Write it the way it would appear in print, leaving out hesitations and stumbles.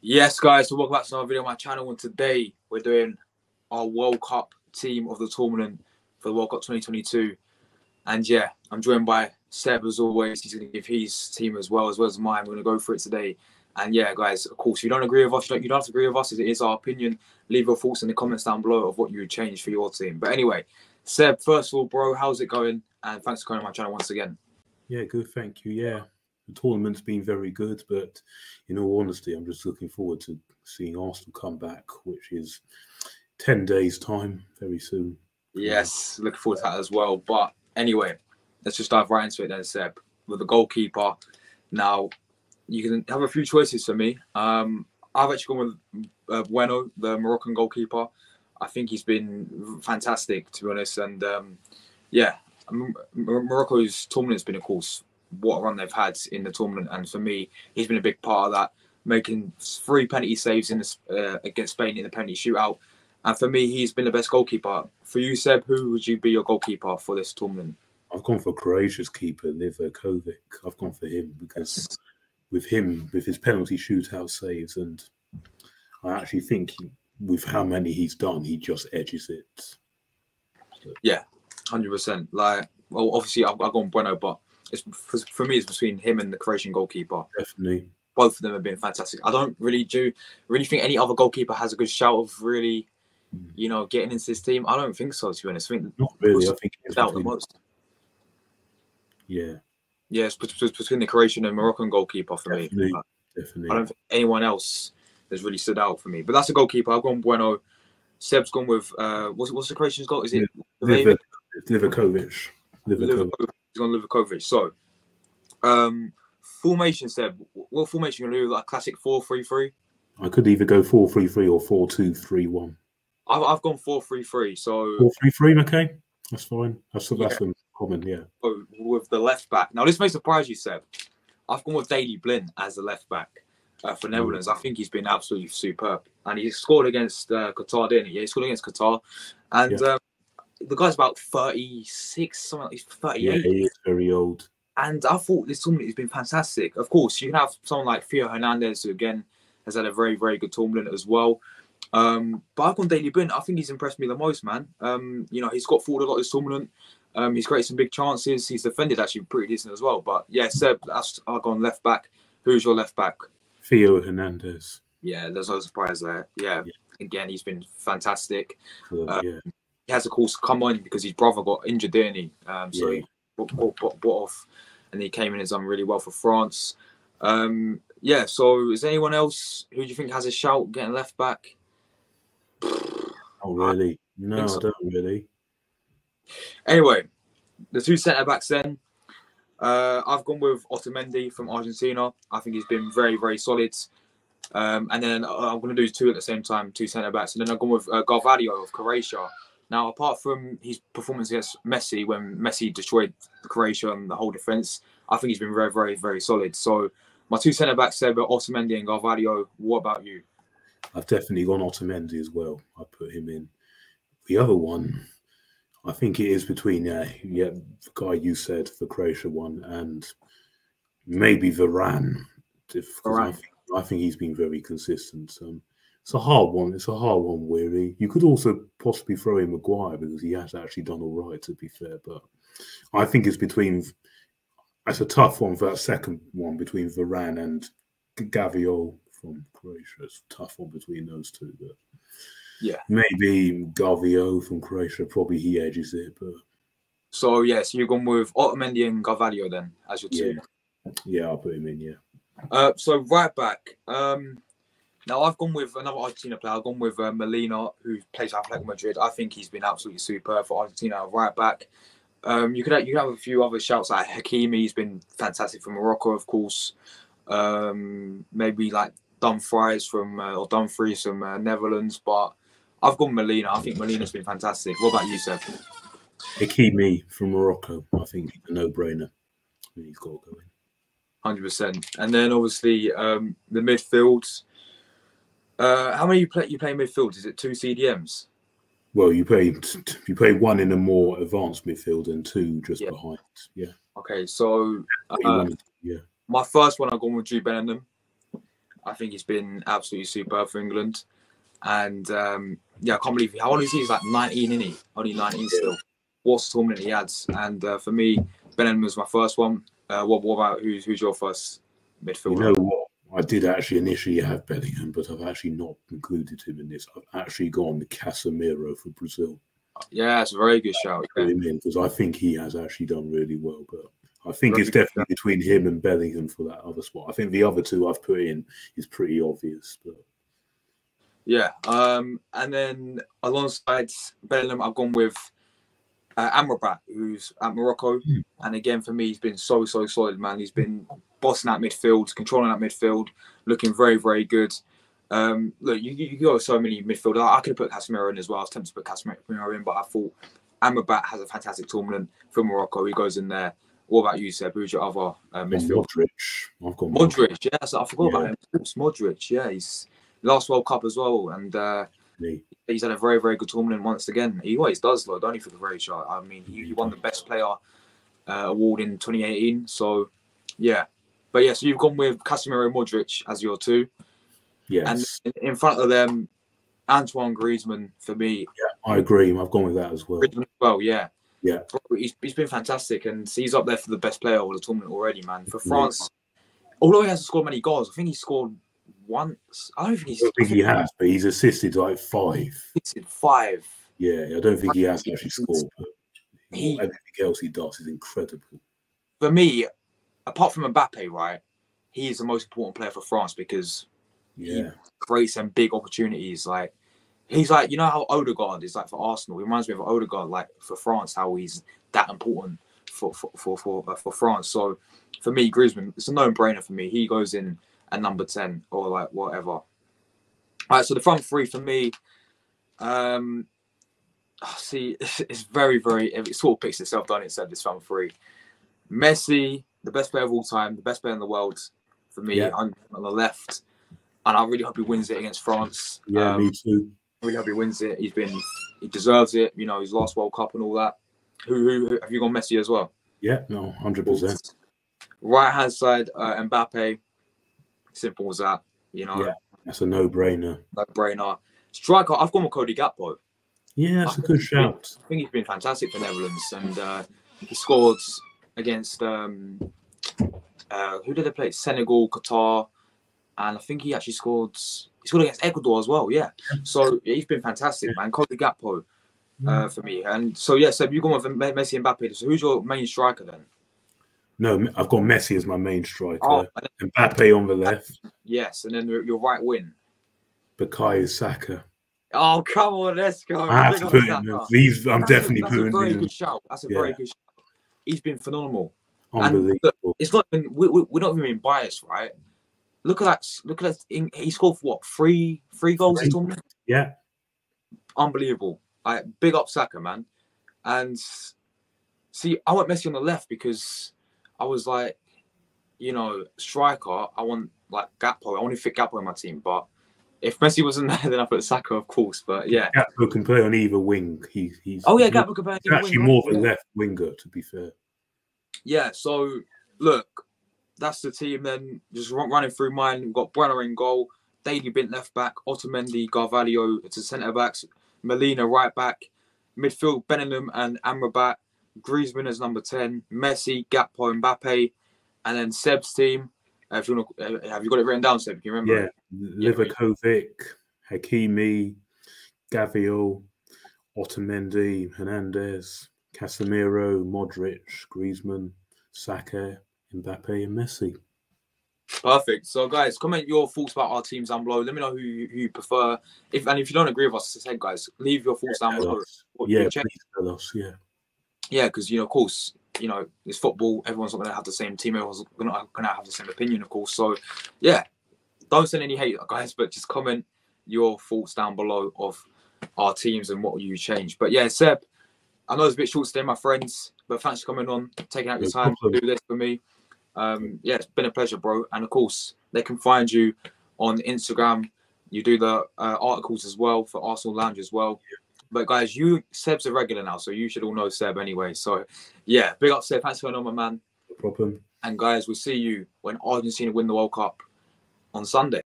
Yes, guys, so welcome back to another video on my channel, and today we're doing our World Cup team of the tournament for the World Cup 2022. And yeah, I'm joined by Seb as always. He's going to give his team as well as mine. We're going to go for it today. And yeah, guys, of course, if you don't agree with us, you don't have to agree with us. It is our opinion. Leave your thoughts in the comments down below of what you would change for your team. But anyway, Seb, first of all, bro, how's it going? And thanks for coming on my channel once again. Yeah, good, thank you. Yeah, the tournament's been very good, but in all honesty, I'm just looking forward to seeing Arsenal come back, which is 10 days' time, very soon. Yes, looking forward to that as well. But anyway, let's just dive right into it then, Seb. With the goalkeeper. Now, you can have a few choices for me. I've actually gone with Bueno, the Moroccan goalkeeper. I think he's been fantastic, to be honest. And yeah, Morocco's tournament's been, of course, what a run they've had in the tournament. And for me, he's been a big part of that, making 3 penalty saves in against Spain in the penalty shootout. And for me, he's been the best goalkeeper. For you, Seb, who would you be your goalkeeper for this tournament? I've gone for Croatia's keeper, Livakovic. I've gone for him because with his penalty shootout saves, and I actually think with how many he's done, he just edges it. So. Yeah, 100%. Like, well, obviously, I've gone Bueno, but it's for me, it's between him and the Croatian goalkeeper. Definitely. Both of them have been fantastic. I don't really think any other goalkeeper has a good shout of really, you know, getting into this team. I don't think so, to be honest. I think not really. I think it's the most. Yeah. Yeah, it's between the Croatian and Moroccan goalkeeper for me. Definitely. I don't think anyone else has really stood out for me. But that's a goalkeeper. I've gone Bueno. Seb's gone with what's the Croatian's goal? Is it Livakovic? He's gone Livakovic. So, formation, Seb. What formation are you going to do? Like classic 4-3-3? I could either go 4-3-3 or 4-2-3-1. I've gone 4-3-3. So 4-3-3, okay, that's fine. That's common, yeah. With the left back. Now this may surprise you, Seb. I've gone with Daley Blind as the left back for Netherlands. I think he's been absolutely superb, and he scored against Qatar, didn't he? Yeah, he scored against Qatar, and the guy's about 36, something like 38. Yeah, he is very old. And I thought this tournament has been fantastic. Of course, you can have someone like Theo Hernandez, who again has had a very, very good tournament as well. But I've gone Daley Blind. I think he's impressed me the most, man. You know, he's got forward a lot this tournament. He's created some big chances. He's defended actually pretty decent as well. But yeah, Seb, I've gone left back. Who's your left back? Theo Hernandez. Yeah, there's no surprise there. Yeah, again, he's been fantastic. Yeah. He has, of course, come on because his brother got injured, didn't he? So he bought off, and he came in and done really well for France. Yeah, so is there anyone else who do you think has a shout getting left back? Oh, really? No, I don't really. Anyway, the 2 centre-backs then. I've gone with Otamendi from Argentina. I think he's been very, very solid. And then I'm going to do 2 at the same time, 2 centre-backs. And then I've gone with Carvalho of Croatia. Now, apart from his performance against Messi, when Messi destroyed Croatia and the whole defence, I think he's been very, very, very solid. So my 2 centre-backs there were Otamendi and Carvalho. What about you? I've definitely gone Otamendi as well. I put him in. The other one, I think it is between the guy you said, the Croatia one, and maybe Varane. I think he's been very consistent. It's a hard one. It's a hard one, really. You could also possibly throw in Maguire because he has actually done all right, to be fair. But I think it's between. It's a tough one for that second one between Varane and Gaviol from Croatia. It's a tough one between those two. But yeah, maybe Gaviol from Croatia. Probably he edges it. But so yes, you're going with Otamendi and Carvalho then as your 2. Yeah, I'll put him in. Yeah. So right back. Now I've gone with another Argentina player. I've gone with Molina, who plays for Atletico Madrid. I think he's been absolutely superb for Argentina right back. You could have a few other shouts like Hakimi. He's been fantastic for Morocco, of course. Maybe like Dumfries from Netherlands, but I've gone Molina. I think Molina's been fantastic. What about you, Seb? Hakimi from Morocco. I think he's a no-brainer. He's got to go in. 100%. And then obviously the midfield. How many you play midfield? Is it 2 CDMs? Well, you play 1 in a more advanced midfield and 2 just behind. Yeah. Okay, so my first one I've gone with Jude Bellingham. I think he's been absolutely superb for England. And yeah, I can't believe how old is he? He's like 19, isn't he? Only 19 still. What's the tournament he had? And for me, Bellingham was my first one. What about who's your first midfielder? You know what? I did actually initially have Bellingham, but I've actually not included him in this. I've actually gone Casemiro for Brazil. Yeah, it's a very good shout. Because I think he has actually done really well. But I think it's definitely between him and Bellingham for that other spot. I think the other two I've put in is pretty obvious. But yeah, and then alongside Bellingham, I've gone with Amrabat, who's at Morocco. And again, for me, he's been so solid, man. He's been bossing that midfield, controlling that midfield, looking very good. Look, you got so many midfielders. I could have put Casemiro in as well. I was tempted to put Casemiro in, but I thought Amrabat has a fantastic tournament for Morocco. He goes in there. What about you, Seb? Who's your other midfielder? Modric. I've got Modric. Yes, I forgot about him. It's Modric. Yeah, he's last World Cup as well, and he's had a very good tournament once again. He always does, though. Don't he, for the very shot? I mean, he won the Best Player award in 2018. So, yeah. But yeah, so you've gone with Casemiro and Modric as your two. Yes. And in front of them, Antoine Griezmann for me. Yeah, I agree. I've gone with that as well. Griezmann as well, yeah. Yeah. He's been fantastic, and he's up there for the best player of the tournament already, man. For France, although he hasn't scored many goals, I think he scored once. I don't think he has, but he's assisted like 5. Assisted 5. Yeah, I don't think he has actually scored, but everything else he does is incredible. For me, apart from Mbappe, right, he is the most important player for France because he creates some big opportunities. Like he's like, you know how Odegaard is like for Arsenal. He reminds me of Odegaard, like for France, how he's that important for France. So for me, Griezmann, it's a no-brainer for me. He goes in at number 10 or like whatever. All right, so the front three for me, see, it's very, it sort of picks itself, doesn't it, Seb, this front three. Messi, the best player of all time, the best player in the world for me, on the left. And I really hope he wins it against France. Yeah, me too. I really hope he wins it. He deserves it. You know, his last World Cup and all that. Who have you gone Messi as well? Yeah, no, 100%. Right hand side, Mbappe. Simple as that. You know, that's a no-brainer. No-brainer. Striker, I've gone with Cody Gakpo. Yeah, that's a good shout. I think he's been fantastic for Netherlands, and he scored against who did they play? Senegal, Qatar, and I think he actually scored. He scored against Ecuador as well. Yeah, so he's been fantastic, man. Cody Gakpo for me, and so Seb, you've gone with Messi and Mbappe. So who's your main striker then? No, I've got Messi as my main striker. And Mbappe on the left. Yes, and then your right wing. Bukayo Saka. Oh, come on, let's go. I have to put him. I'm definitely putting him. That's a very good shout. That's a very good shout. He's been phenomenal. Unbelievable. And look, it's not been. We're not even being biased, right? Look at that. Look at that. He scored for what? Three goals this tournament. Yeah. Unbelievable. Big up Saka, man. And see, I went Messi on the left because I was like, you know, striker. I want like Gakpo. I want to fit Gakpo in my team. But if Messi wasn't there, then I put Saka, of course. But yeah, Gakpo can play on either wing. He's Gakpo can play on either wing. Actually, more of a left winger, to be fair. Yeah. So look, that's the team. Then just running through mine. We've got Brenner in goal, Daily Bint left back, Otamendi, Carvalho to centre backs, Molina right back, midfield Bellingham and Amrabat. Griezmann as number 10, Messi, Gakpo, Mbappe, and then Seb's team. If you want to, have you got it written down, Seb? Can you remember? Yeah, Livakovic, Hakimi, Gaviel, Otamendi, Hernandez, Casemiro, Modric, Griezmann, Saka, Mbappe, and Messi. Perfect. So, guys, comment your thoughts about our teams down below. Let me know who you prefer. If you don't agree with us, as I said, guys, leave your thoughts down below. Please tell us. Yeah, because, of course, it's football. Everyone's not going to have the same team. Everyone's not going to have the same opinion, of course. So, yeah, don't send any hate, guys, but just comment your thoughts down below of our teams and what you change. But, yeah, Seb, I know it's a bit short today, my friends, but thanks for coming on, taking out your time to do this for me. It's been a pleasure, bro. And, of course, they can find you on Instagram. You do the articles as well for Arsenal Lounge as well. But guys, Seb's a regular now, so you should all know Seb anyway. So, yeah, big up Seb. Thanks for coming on, my man. No problem. And guys, we'll see you when Argentina win the World Cup on Sunday.